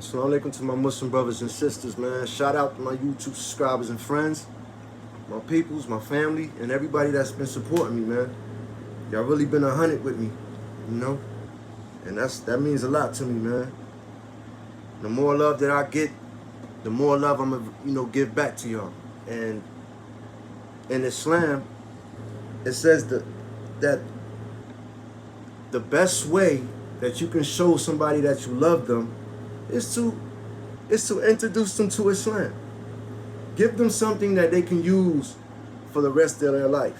Assalamu alaikum to my Muslim brothers and sisters, man. Shout out to my YouTube subscribers and friends, my peoples, my family, and everybody that's been supporting me, man. Y'all really been 100 with me, you know? And that means a lot to me, man. The more love that I get, the more love I'm gonna, give back to y'all. And in Islam, it says that the best way that you can show somebody that you love them is to introduce them to Islam. Give them something that they can use for the rest of their life.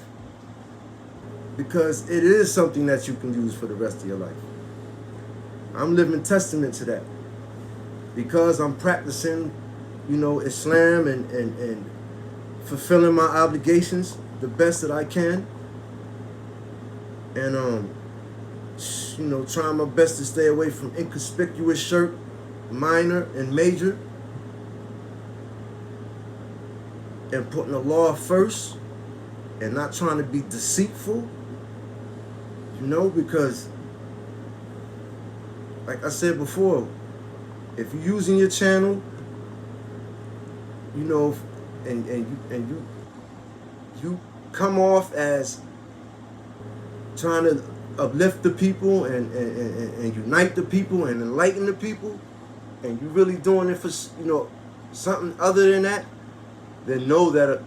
Because it is something that you can use for the rest of your life. I'm living testament to that. Because I'm practicing, Islam and fulfilling my obligations the best that I can. And trying my best to stay away from inconspicuous shirk, minor and major, and putting the law first and not trying to be deceitful, because like I said before, if you're using your channel, and you come off as trying to uplift the people and unite the people and enlighten the people, and you really doing it for something other than that, then know that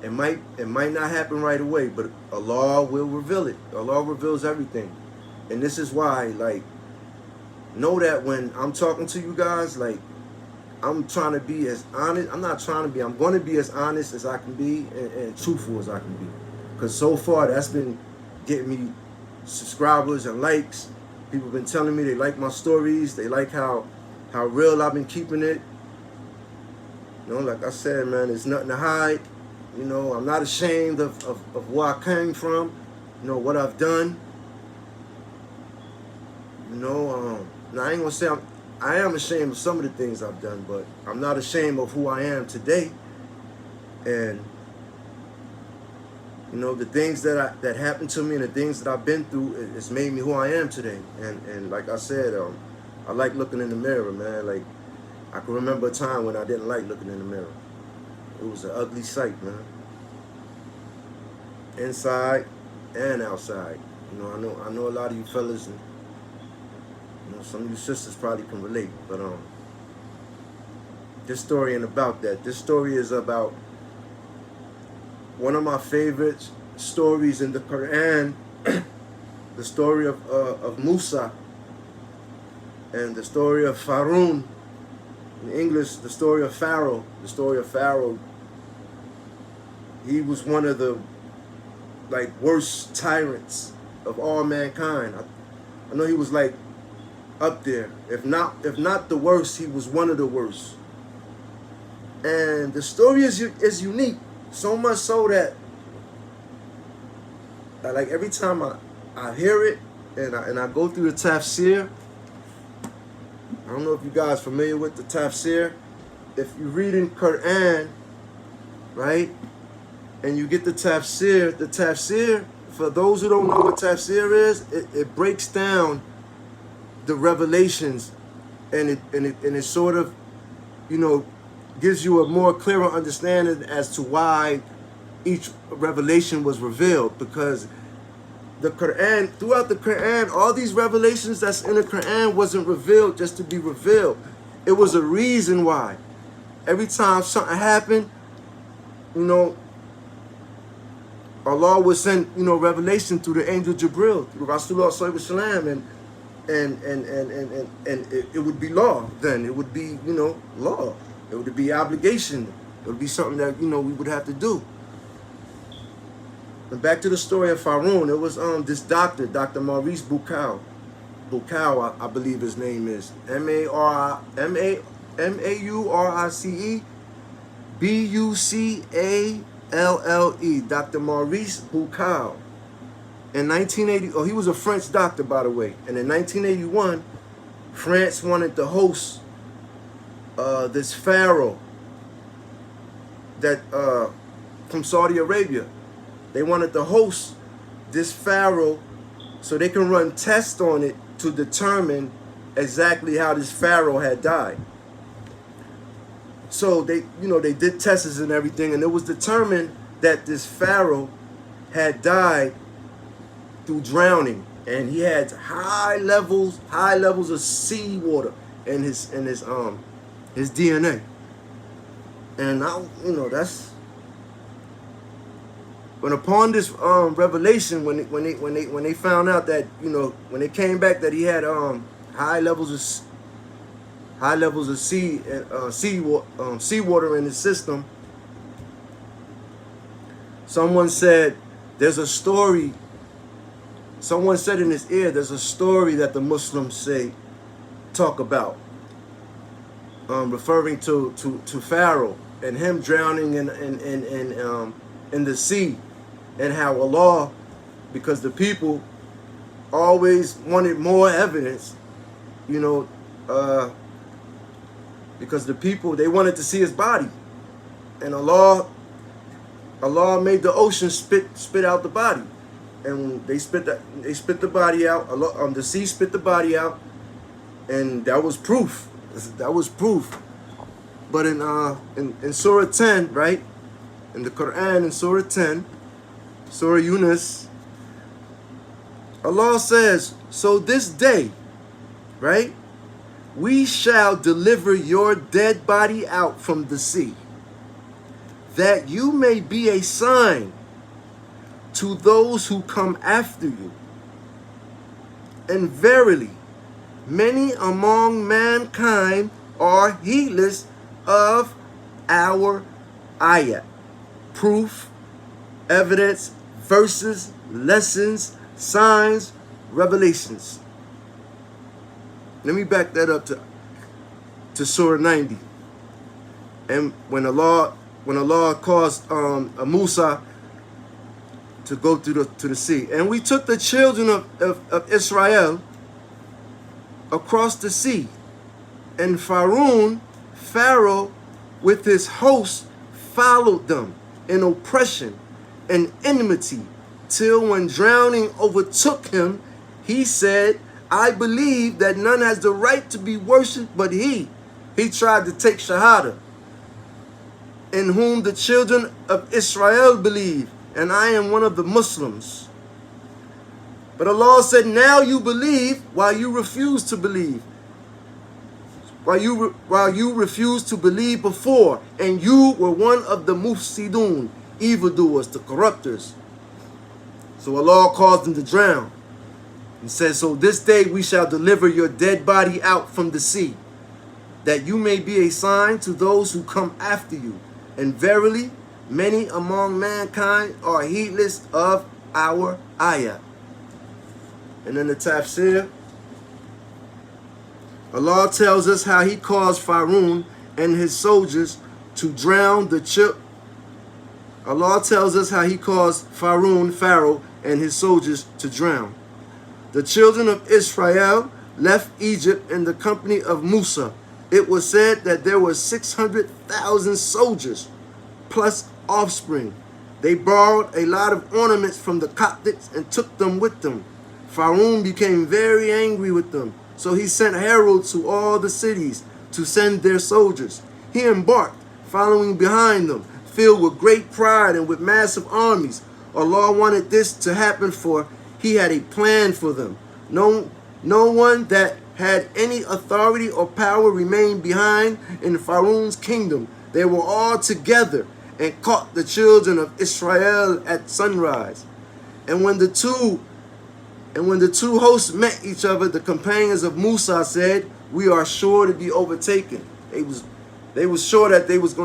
it might not happen right away, but Allah will reveal it. Allah reveals everything. And this is why, know that when I'm talking to you guys, I'm trying to be as honest. I'm not trying to be. I'm going to be as honest as I can be and truthful as I can be. Because so far, that's been getting me subscribers and likes. People have been telling me they like my stories. They like how real I've been keeping it. Like I said, man, there's nothing to hide. I'm not ashamed of where I came from. What I've done. Now I ain't gonna say I am ashamed of some of the things I've done, but I'm not ashamed of who I am today. And the things that happened to me and the things that I've been through, it's made me who I am today. And like I said, I like looking in the mirror, man. I can remember a time when I didn't like looking in the mirror. It was an ugly sight, man. Inside and outside. I know a lot of you fellas and some of you sisters probably can relate, but this story ain't about that. This story is about one of my favorite stories in the Quran, the story of Musa, and the story of Firaun. In English, the story of Pharaoh. The story of Pharaoh. He was one of the worst tyrants of all mankind. I know he was up there. If not the worst, he was one of the worst. And the story is unique. So much so that every time I hear it and I go through the tafsir, I don't know if you guys are familiar with the tafsir. If you read in Quran, right, and you get the tafsir, for those who don't know what tafsir is, it breaks down the revelations, and it sort of, gives you a more clearer understanding as to why each revelation was revealed. Because the Quran, throughout the Quran, all these revelations that's in the Quran wasn't revealed just to be revealed. It was a reason why. Every time something happened, Allah would send, revelation through the angel Jibril, through Rasulullah sallallahu alaihi wasallam, and it would be law then. It would be, law. It would be obligation. It would be something that, we would have to do. And back to the story of Firaun, it was this doctor, Dr. Maurice Bucaille. Bucaille, I believe his name is. Maurice Bucaille. Dr. Maurice Bucaille. In 1980, he was a French doctor, by the way. And in 1981, France wanted to host this pharaoh that from Saudi Arabia. They wanted to host this pharaoh so they can run tests on it to determine exactly how this Pharaoh had died. So they, they did tests and everything, and it was determined that this Pharaoh had died through drowning, and he had high levels of seawater in his DNA. And that's when upon this revelation, when they found out that when they came back that he had high levels of seawater in his system, someone said there's a story. Someone said in his ear, there's a story that the Muslims talk about, referring to Pharaoh and him drowning in the sea, and how Allah, because the people always wanted more evidence, because the people, they wanted to see his body, and Allah made the ocean spit out the body, and they spit the body out. The sea spit the body out, and that was proof. That was proof. But in Surah 10, right, in the Quran, in Surah 10, Surah Yunus, Allah says, so this day, right, we shall deliver your dead body out from the sea, that you may be a sign to those who come after you. And verily, many among mankind are heedless of our ayat, proof, evidence, verses, lessons, signs, revelations. Let me back that up to Surah 90. And when Allah caused Musa to go to the sea, and we took the children of Israel across the sea, and Pharaoh with his hosts followed them in oppression and enmity, till when drowning overtook him, he said, I believe that none has the right to be worshipped but he. He tried to take Shahada, in whom the children of Israel believe, and I am one of the Muslims. But Allah said, now you believe while you refuse to believe. While you refused to believe before, and you were one of the mufsidun, evildoers, the corruptors. So Allah caused them to drown. He says, so this day we shall deliver your dead body out from the sea, that you may be a sign to those who come after you. And verily, many among mankind are heedless of our ayah. And in the tafsir, Allah tells us how he caused Firaun and his soldiers to drown the children. Allah tells us how he caused Pharaoh, and his soldiers to drown. The children of Israel left Egypt in the company of Musa. It was said that there were 600,000 soldiers plus offspring. They borrowed a lot of ornaments from the Coptics and took them with them. Pharaoh became very angry with them, so he sent heralds to all the cities to send their soldiers. He embarked, following behind them, filled with great pride and with massive armies. Allah wanted this to happen, for he had a plan for them. No one that had any authority or power remained behind in Pharaoh's kingdom. They were all together and caught the children of Israel at sunrise. And when the two hosts met each other, the companions of Musa said, we are sure to be overtaken. They was sure that they was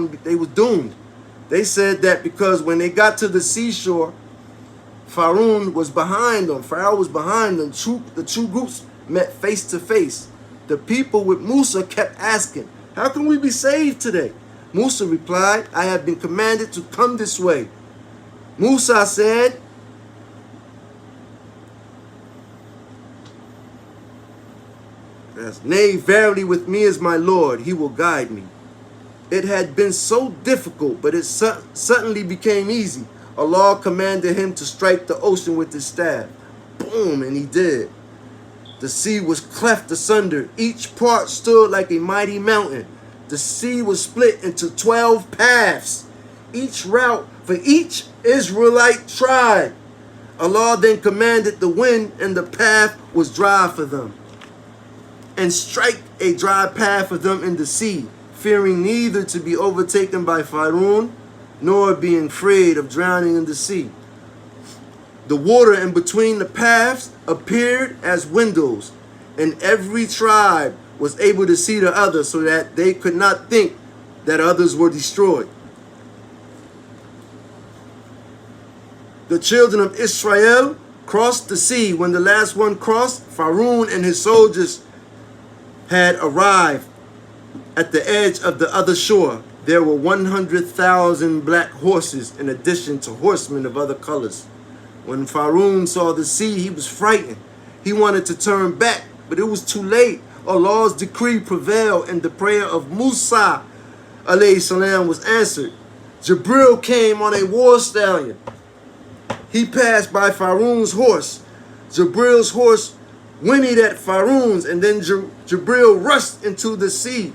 doomed. They said that because when they got to the seashore, Pharaoh was behind them. The two groups met face to face. The people with Musa kept asking, how can we be saved today? Musa replied, I have been commanded to come this way. Musa said, nay, verily with me is my Lord, he will guide me. It had been so difficult, but it suddenly became easy. Allah commanded him to strike the ocean with his staff. Boom, and he did. The sea was cleft asunder. Each part stood like a mighty mountain. The sea was split into 12 paths, each route for each Israelite tribe. Allah then commanded the wind, and the path was dry for them. And strike a dry path for them in the sea, fearing neither to be overtaken by firaun, nor being afraid of drowning in the sea. The water in between the paths appeared as windows, and every tribe was able to see the other, so that they could not think that others were destroyed. The children of Israel crossed the sea. When the last one crossed, Firaun and his soldiers had arrived at the edge of the other shore. There were 100,000 black horses, in addition to horsemen of other colors. When Firaun saw the sea, he was frightened. He wanted to turn back, but it was too late. Allah's decree prevailed, and the prayer of Musa alayhi salam was answered. Jibril came on a war stallion. He passed by Firaun's horse. Jibril's horse whinnied at Firaun's, and then Jibril rushed into the sea.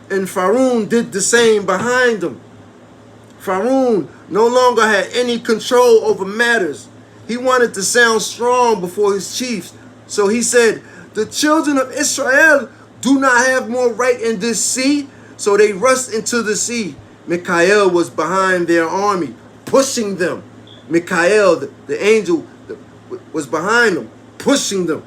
And Firaun did the same behind him. Firaun no longer had any control over matters. He wanted to sound strong before his chiefs. So he said, the children of Israel do not have more right in this sea. So they rushed into the sea. Mikael was behind their army, pushing them. Mikael, the angel, was behind them, pushing them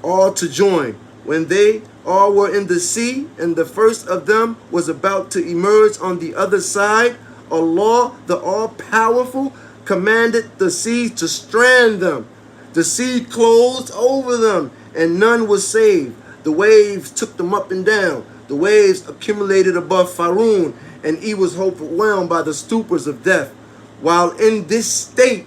all to join. When they all were in the sea, and the first of them was about to emerge on the other side, Allah, the all-powerful, commanded the sea to strand them. The sea closed over them, and none was saved. The waves took them up and down. The waves accumulated above Firaun, and he was overwhelmed by the stupors of death. While in this state,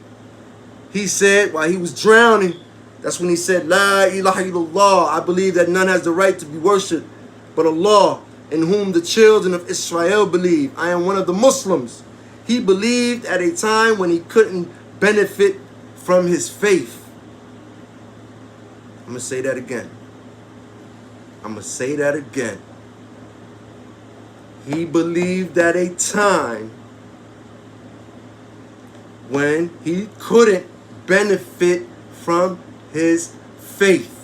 he said, while he was drowning, that's when he said, La ilaha illallah, I believe that none has the right to be worshipped but Allah, in whom the children of Israel believe. I am one of the Muslims. He believed at a time when he couldn't benefit from his faith. I'm going to say that again. I'm going to say that again. He believed at a time when he couldn't benefit from his faith.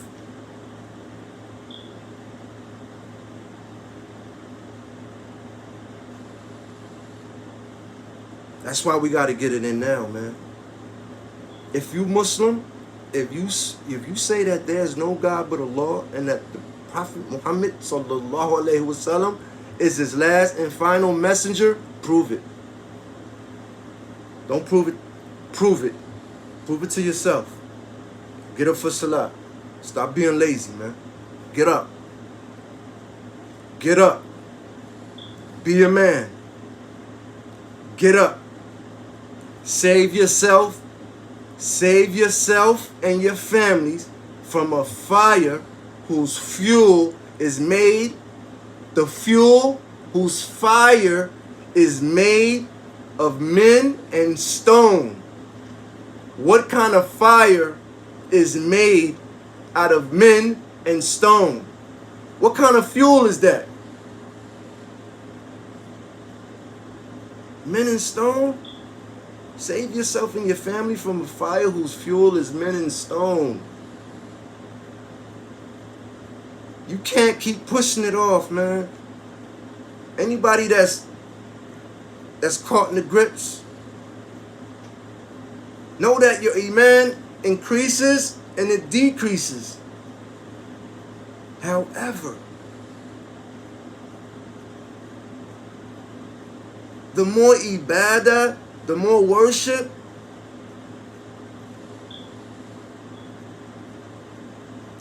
That's why we got to get it in now, man. If you Muslim, if you say that there's no God but Allah, and that the Prophet Muhammad sallallahu alaihi wasallam is his last and final messenger, prove it. Don't prove it. Prove it. Prove it to yourself. Get up for salah. Stop being lazy, man. Get up. Get up. Be a man. Get up. Save yourself. Save yourself and your families from a fire whose fuel is made, the fuel whose fire is made of men and stone. What kind of fire is made out of men and stone? What kind of fuel is that? Men and stone? Save yourself and your family from a fire whose fuel is men and stone. You can't keep pushing it off, man. Anybody that's caught in the grips, know that your iman increases and it decreases. However, the more ibadah, the more worship,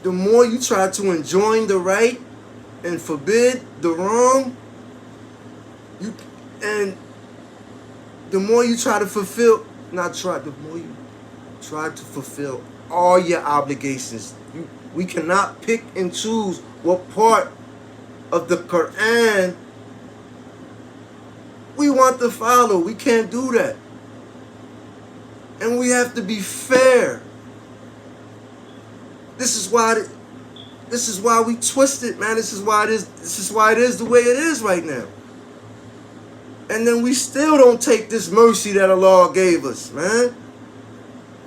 the more you try to enjoin the right and forbid the wrong, and the more you try to fulfill, the more you try to fulfill all your obligations. We cannot pick and choose what part of the Quran we want to follow. We can't do that. And we have to be fair. This is why we twist it, man. This is why it is the way it is right now. And then we still don't take this mercy that Allah gave us, man.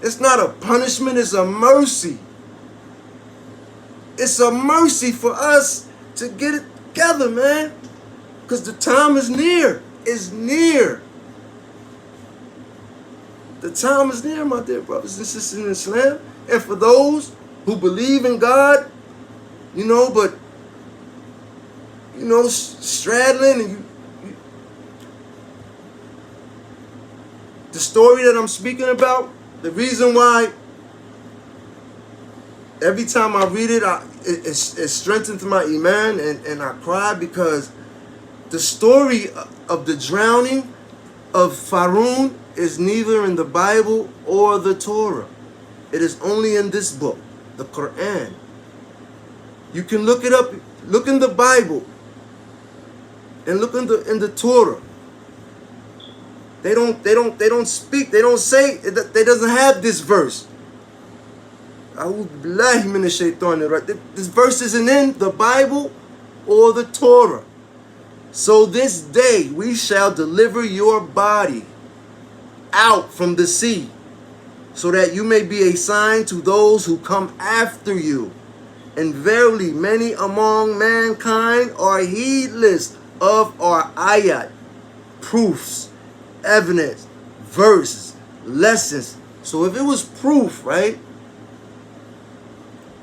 It's not a punishment, it's a mercy. It's a mercy for us to get it together, man. Because the time is near. It's near. The time is near, my dear brothers and sisters in Islam. And for those who believe in God, but, straddling and the story that I'm speaking about, the reason why every time I read it, it strengthens my iman and I cry, because the story of the drowning of Firaun is neither in the Bible or the Torah. It is only in this book, the Quran. You can look it up, look in the Bible, and look in the Torah. They don't speak, they don't say, they doesn't have this verse. This verse isn't in the Bible or the Torah. So this day we shall deliver your body out from the sea, so that you may be a sign to those who come after you. And verily, many among mankind are heedless of our ayat, proofs, evidence, verses, lessons. So if it was proof, right,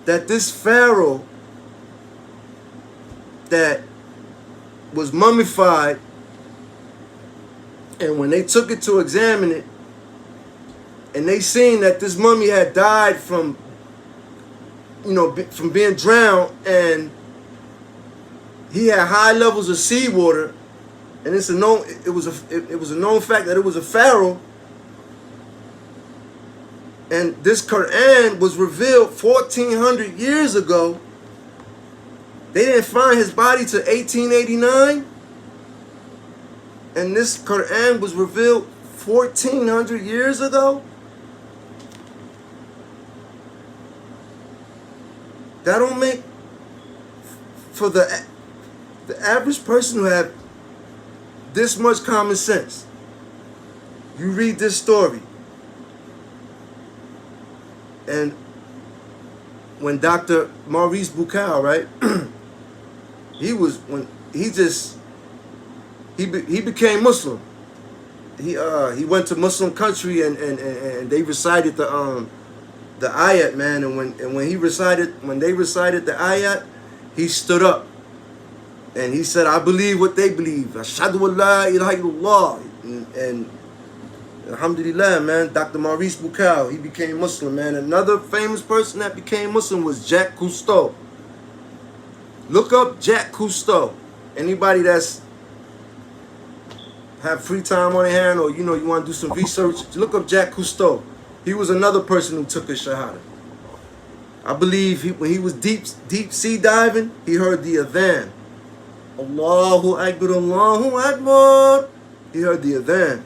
that this Pharaoh that was mummified, and when they took it to examine it, and they seen that this mummy had died from being drowned, and he had high levels of seawater, and it was a known fact that it was a pharaoh. And this Quran was revealed 1400 years ago. They didn't find his body till 1889, and this Quran was revealed 1400 years ago. That don't make, for the average person who have this much common sense, you read this story, and when Dr. Maurice Bucaille, right, he became Muslim. He went to Muslim country, and they recited the ayat, man, and when they recited the ayat, he stood up and he said, I believe what they believe. Ashhadu an la ilaha illallah. And alhamdulillah, man, Dr. Maurice Bucaille, he became Muslim, man. Another famous person that became Muslim was Jacques Cousteau. Look up Jacques Cousteau. Anybody that's have free time on their hand, or you want to do some research, look up Jacques Cousteau. He was another person who took a shahada. I believe when he was deep sea diving, he heard the adhan. Allahu Akbar, Allahu Akbar. He heard the adhan.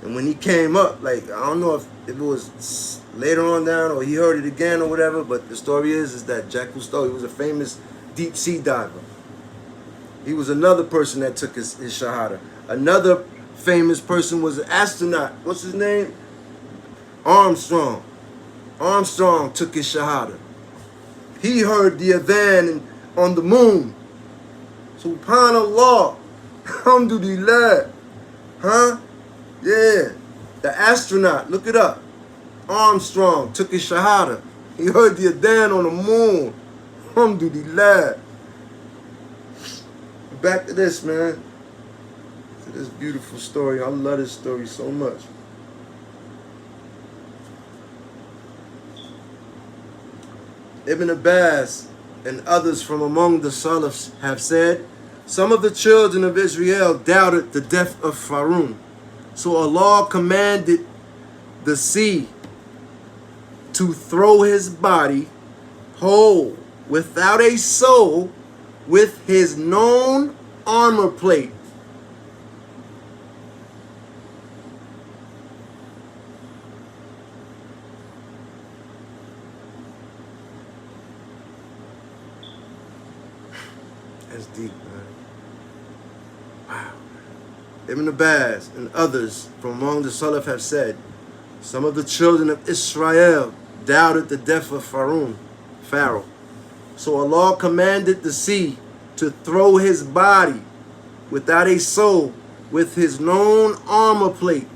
And when he came up, I don't know if it was later on down or he heard it again or whatever, but the story is that Jacques Cousteau, he was a famous deep sea diver. He was another person that took his shahada. Another famous person was an astronaut. What's his name? Armstrong. Armstrong took his shahada. He heard the adhan on the moon. Subhanallah. Alhamdulillah. Huh? Yeah. The astronaut, look it up. Armstrong took his shahada. He heard the adhan on the moon. Alhamdulillah. Back to this, man. To this beautiful story. I love this story so much. Ibn Abbas and others from among the Salafs have said, some of the children of Israel doubted the death of Firaun. So Allah commanded the sea to throw his body whole, without a soul, with his known armor plate. That's deep, man. Wow. Ibn Abbas and others from among the Salaf have said, some of the children of Israel doubted the death of Pharaoh. So Allah commanded the sea to throw his body without a soul with his known armor plate.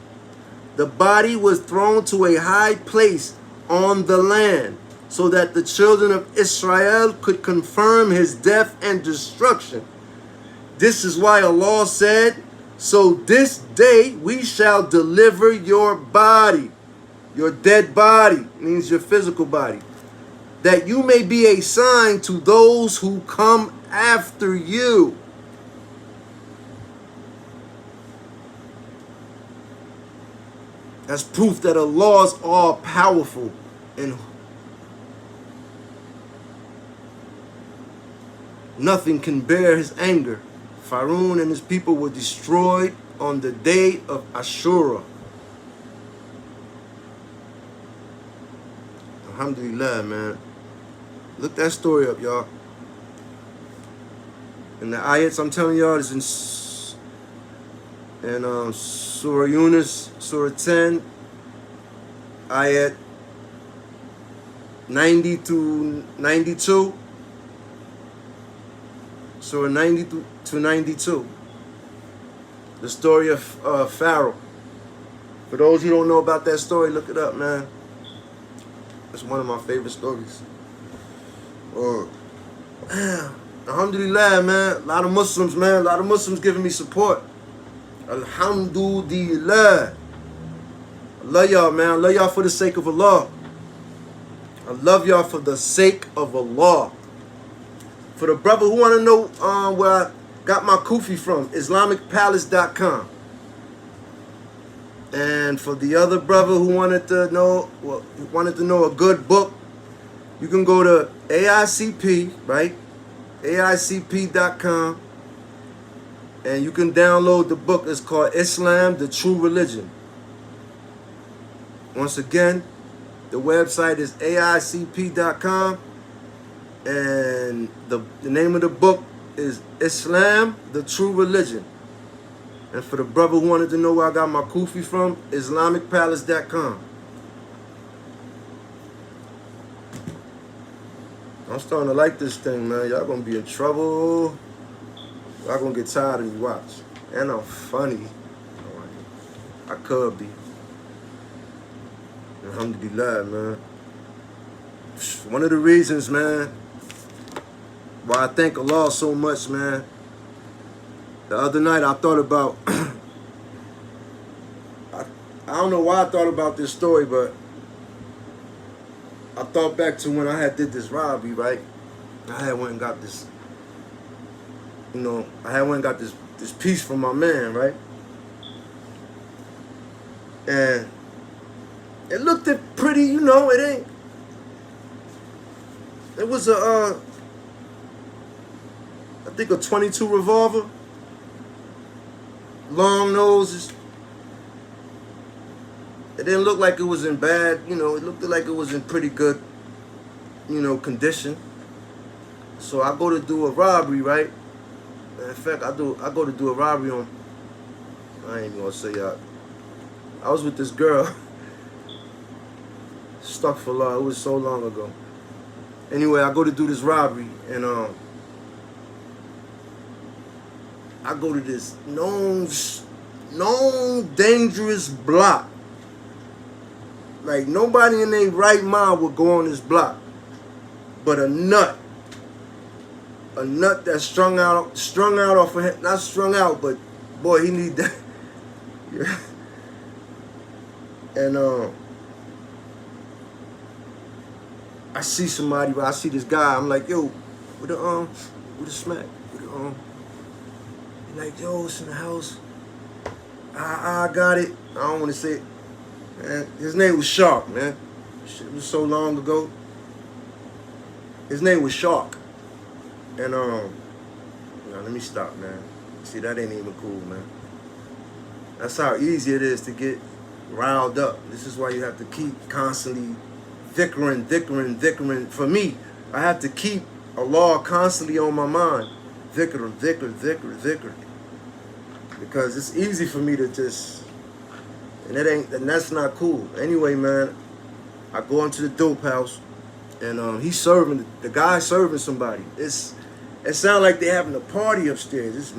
The body was thrown to a high place on the land so that the children of Israel could confirm his death and destruction. This is why Allah said, so this day we shall deliver your body. Your dead body means your physical body, that you may be a sign to those who come after you. That's proof that Allah is all powerful and nothing can bear his anger. Firaun and his people were destroyed on the day of Ashura. Alhamdulillah, man. Look that story up, y'all. And the ayats I'm telling y'all is in Surah Yunus, Surah 10, ayat 90 to 92. Surah 90 to 92. The story of Pharaoh. For those who don't know about that story, look it up, man. It's one of my favorite stories. Alhamdulillah, man. A lot of Muslims, man. A lot of Muslims giving me support. Alhamdulillah. I love y'all, man. I love y'all for the sake of Allah. I love y'all for the sake of Allah. For the brother who want to know where I got my kufi from, IslamicPalace.com. And for the other brother who wanted to know a good book, you can go to AICP, right? AICP.com. And you can download the book. It's called Islam, the True Religion. Once again, the website is AICP.com. And the name of the book is Islam, the True Religion. And for the brother who wanted to know where I got my kufi from, IslamicPalace.com. I'm starting to like this thing, man. Y'all gonna be in trouble. Y'all gonna get tired of me, watch. And I'm funny. I could be. Alhamdulillah, man. One of the reasons, man, why I thank Allah so much, man. The other night I thought about, I don't know why I thought about this story, but I thought back to when I had did this robbery, right? I had went and got this, I had went and got this piece from my man, right? And it looked pretty, it ain't, it was I think a .22 revolver. Long noses. It didn't look like it was in bad, it looked like it was in pretty good, condition. So I go to do a robbery, right? In fact, I go to do a robbery on, I ain't even gonna say y'all. I was with this girl. Stuck for long. It was so long ago. Anyway, I go to do this robbery, and I go to this known dangerous block. Like, nobody in their right mind would go on this block. But a nut that's strung out off of him, not strung out, but boy, he need that. And I see somebody, I see this guy, I'm like, yo, with a smack, like, yo, it's in the house. I got it. I don't want to say it. Man, his name was Shark, man. Shit was so long ago. His name was Shark. And let me stop, man. See, that ain't even cool, man. That's how easy it is to get riled up. This is why you have to keep constantly dhikring. For me, I have to keep Allah constantly on my mind. dhikr, dhikr, dhikr, dhikr. Because it's easy for me to just, and that's not cool. Anyway, man, I go into the dope house, and he's serving, the guy serving somebody. It sounds like they're having a party upstairs. It's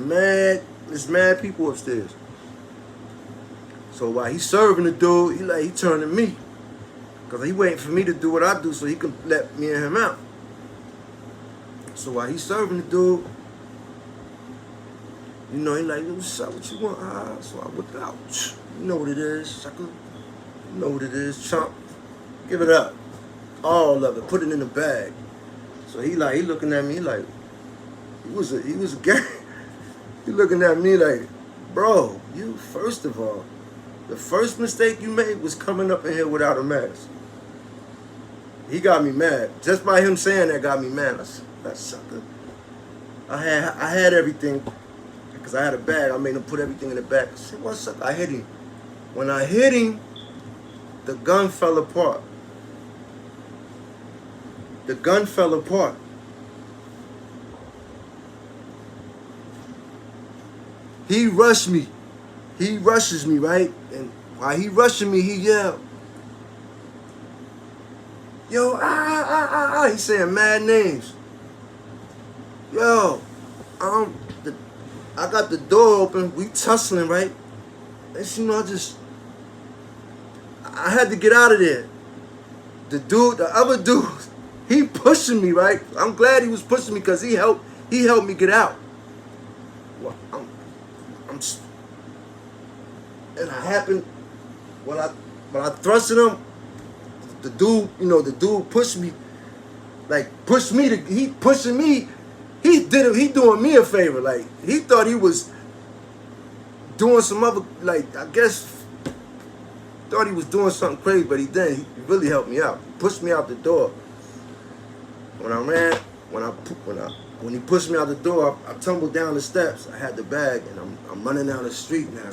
mad people upstairs. So while he's serving the dude, he turned to me. Because he waiting for me to do what I do so he can let me and him out. So while he's serving the dude, you know, he like, what's up, what you want? So I whip it out. You know what it is, sucker. You know what it is, chump. Give it up. All of it. Put it in the bag. So he looking at me like, he was a gang. He looking at me like, bro, you, first of all, the first mistake you made was coming up in here without a mask. He got me mad. Just by him saying that got me mad. I said, that sucker. I had everything because I had a bag. I made him put everything in the bag. I said, what's up? I hit him. When I hit him, the gun fell apart. The gun fell apart. He rushed me. He rushes me, right? And while he rushing me, he yelled, yo, He's saying mad names. Yo, I got the door open. We tussling, right? And you know, I had to get out of there. The other dude, he pushing me, right? I'm glad he was pushing me because he helped me get out. Well, and I happened when I thrusted him, the dude pushed me, he pushing me. He doing me a favor. Like, he thought he was doing some other, like, I guess, thought he was doing something crazy, but he didn't. He really helped me out. He pushed me out the door. When he pushed me out the door, I tumbled down the steps. I had the bag, and I'm running down the street now.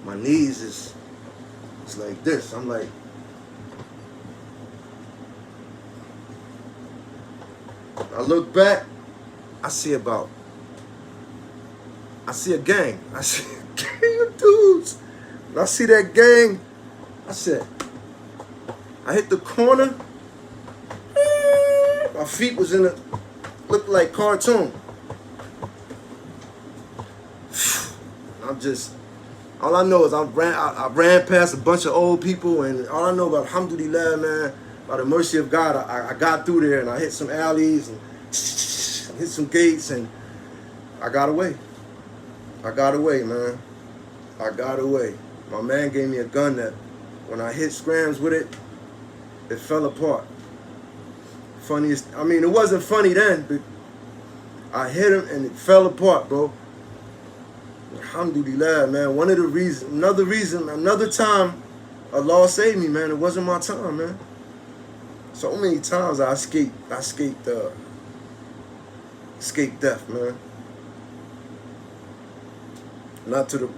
My knees it's like this. I'm like, I look back, I see a gang. I see a gang of dudes. When I see that gang, I said, I hit the corner. My feet was looked like cartoon. All I know is I ran past a bunch of old people, and all I know about, alhamdulillah, man, by the mercy of God, I got through there, and I hit some alleys and hit some gates, and I got away. I got away, man. I got away. My man gave me a gun that, when I hit scrams with it, it fell apart. Funniest, I mean, it wasn't funny then, but I hit him and it fell apart, bro. Alhamdulillah, man. Another time, Allah saved me, man. It wasn't my time, man. So many times I escaped death, man. Not to the,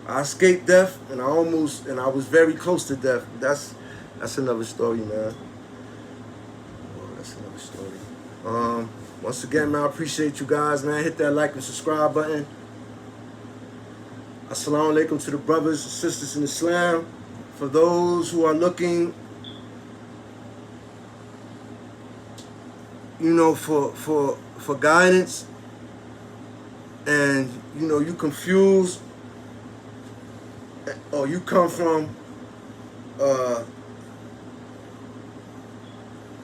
I escaped death, and I was very close to death. That's another story, man. Oh, that's another story. Once again, man, I appreciate you guys, man. Hit that like and subscribe button. Assalamu alaikum to the brothers and sisters in Islam. For those who are looking, for guidance, and you confused, or you come from a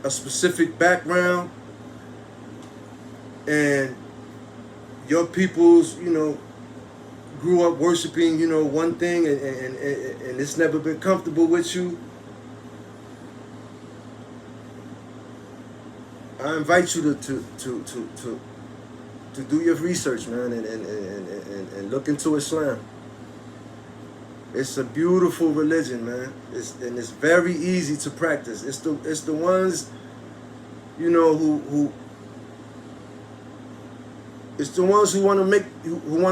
specific background, and your peoples, grew up worshiping, one thing, and it's never been comfortable with you. I invite you to do your research, man, and look into Islam. It's a beautiful religion, man. It's very easy to practice. It's the ones, who it's the ones who want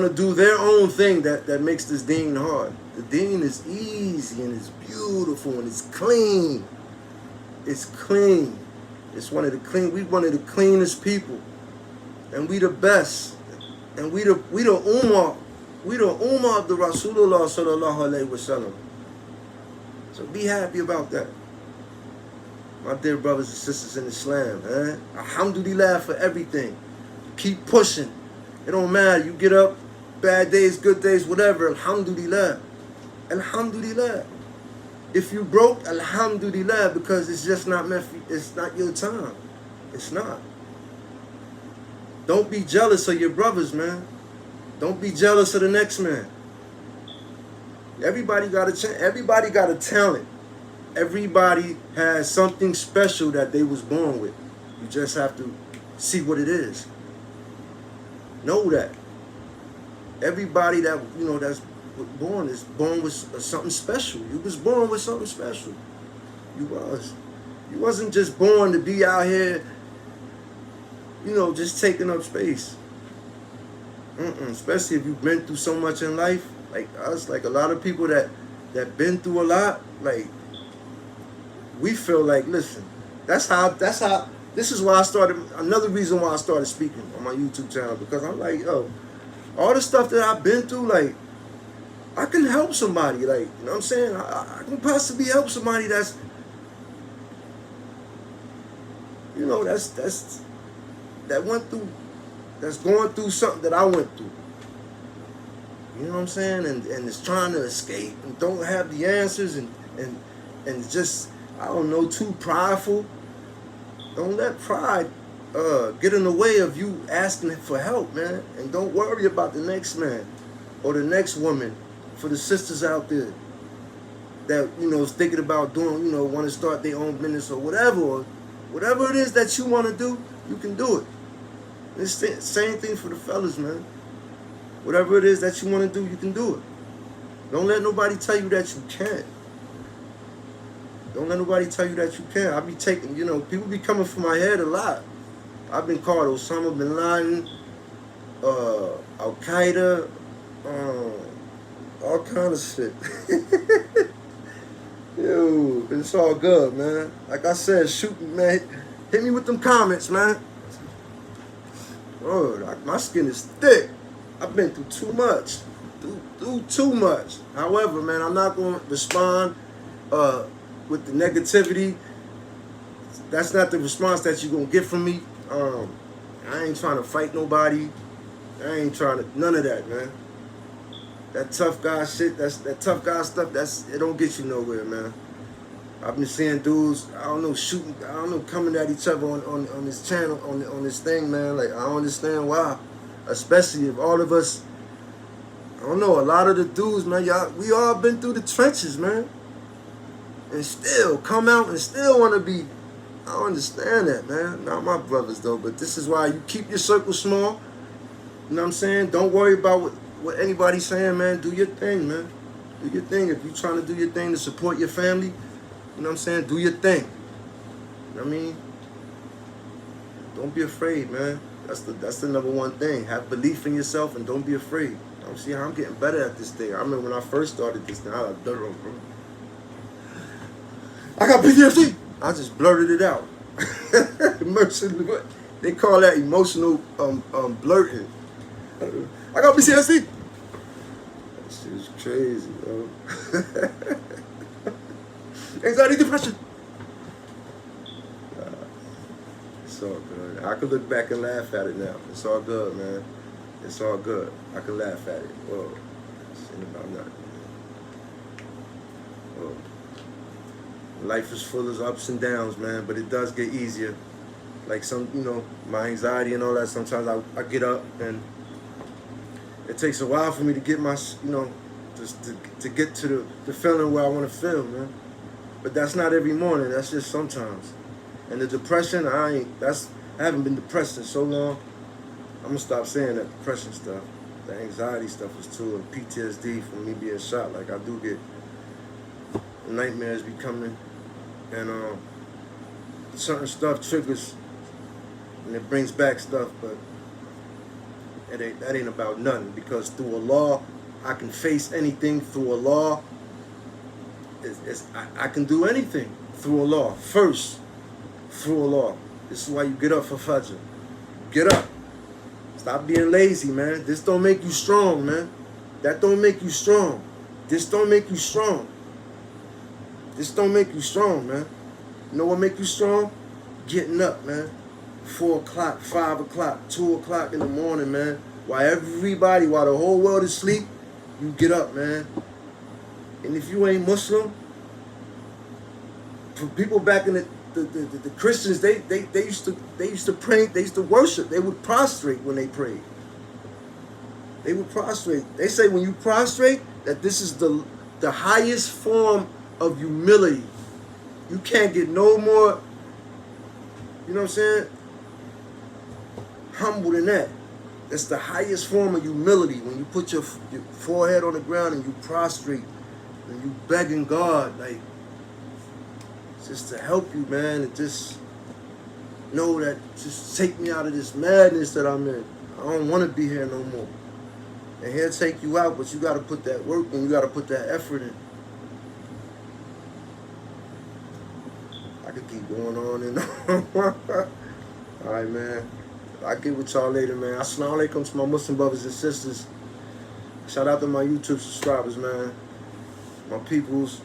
to do their own thing that makes this deen hard. The deen is easy and it's beautiful and it's clean. It's clean. It's we one of the cleanest people. And we the best. And we the ummah. We the ummah of the Rasulullah sallallahu alaihi wasallam. So be happy about that. My dear brothers and sisters in Islam, man. Alhamdulillah for everything. Keep pushing. It don't matter. You get up, bad days, good days, whatever. Alhamdulillah. Alhamdulillah. If you broke, alhamdulillah, because it's just not meant for, it's not your time. It's not. Don't be jealous of your brothers, man. Don't be jealous of the next man. Everybody got a chance. Everybody got a talent. Everybody has something special that they was born with. You just have to see what it is. Know that. Everybody that, that's born is born with something special. You was born with something special. You was. You wasn't just born to be out here, just taking up space. Especially if you've been through so much in life, like us, like a lot of people that been through a lot, like we feel like, listen, this is why I started, another reason why I started speaking on my YouTube channel, because I'm like, yo, all the stuff that I've been through, like, I can help somebody, like, you know what I'm saying? I can possibly help somebody that's going through something that I went through. You know what I'm saying? And is trying to escape and don't have the answers and just, I don't know, too prideful. Don't let pride get in the way of you asking for help, man. And don't worry about the next man or the next woman. For the sisters out there that, is thinking about doing, want to start their own business or whatever it is that you want to do, you can do it. It's the same thing for the fellas, man. Whatever it is that you want to do, you can do it. Don't let nobody tell you that you can't. Don't let nobody tell you that you can't. I be taking, people be coming for my head a lot. I've been called Osama bin Laden, Al-Qaeda, all kind of shit. Yo, it's all good, man. Like I said, shoot me, man. Hit me with them comments, man. Oh, my skin is thick. I've been through too much. Through too much. However, man, I'm not going to respond with the negativity. That's not the response that you're going to get from me. I ain't trying to fight nobody. I ain't trying to, none of that, man. That tough guy shit, that tough guy stuff, it don't get you nowhere, man. I've been seeing dudes, I don't know, shooting, I don't know, coming at each other on this channel, on this thing, man. Like, I don't understand why. Especially if all of us, I don't know, a lot of the dudes, man, we all been through the trenches, man. And still come out and still want to be, I don't understand that, man. Not my brothers, though, but this is why you keep your circle small. You know what I'm saying? Don't worry about what anybody's saying, man. Do your thing, man. Do your thing. If you're trying to do your thing to support your family, you know what I'm saying? Do your thing. You know what I mean? Don't be afraid, man. That's the number one thing. Have belief in yourself and don't be afraid. I don't see how I'm getting better at this thing. I remember when I first started this thing, I was like, bro. I got PTSD. I just blurted it out. They call that emotional blurting. I got PTSD. That shit is crazy, bro. Anxiety, depression. It's all good. I can look back and laugh at it now. It's all good, man. It's all good. I can laugh at it. Whoa. This ain't about nothing, man. Whoa. Life is full of ups and downs, man, but it does get easier. Like my anxiety and all that, sometimes I get up and it takes a while for me to get my, just to get to the feeling where I want to feel, man. But that's not every morning. That's just sometimes. And the depression, I haven't been depressed in so long. I'm gonna stop saying that depression stuff. The anxiety stuff is too, and PTSD from me being shot. Like I do get nightmares be coming, and certain stuff triggers, and it brings back stuff, but that ain't about nothing, because through Allah, I can face anything through Allah. I can do anything through Allah first, through Allah. This is why you get up for Fajr. Get up. Stop being lazy, man. This don't make you strong, man. That don't make you strong. This don't make you strong. This don't make you strong, man. You know what make you strong? Getting up, man. 4 o'clock, 5 o'clock, 2 o'clock in the morning, man. While the whole world is asleep, you get up, man. And if you ain't Muslim, for people back in the Christians, they used to pray, they used to worship. They would prostrate when they prayed. They would prostrate. They say when you prostrate, that this is the highest form of humility. You can't get no more, you know what I'm saying, humble than that. That's the highest form of humility, when you put your forehead on the ground and you prostrate and you begging God, like, just to help you, man, and just know that, just take me out of this madness that I'm in. I don't want to be here no more. And he'll take you out, but you got to put that work in. You got to put that effort in. I could keep going on and on. All right, man. I'll get with y'all later, man. Assalamu alaikum to my Muslim brothers and sisters. Shout out to my YouTube subscribers, man. My peoples.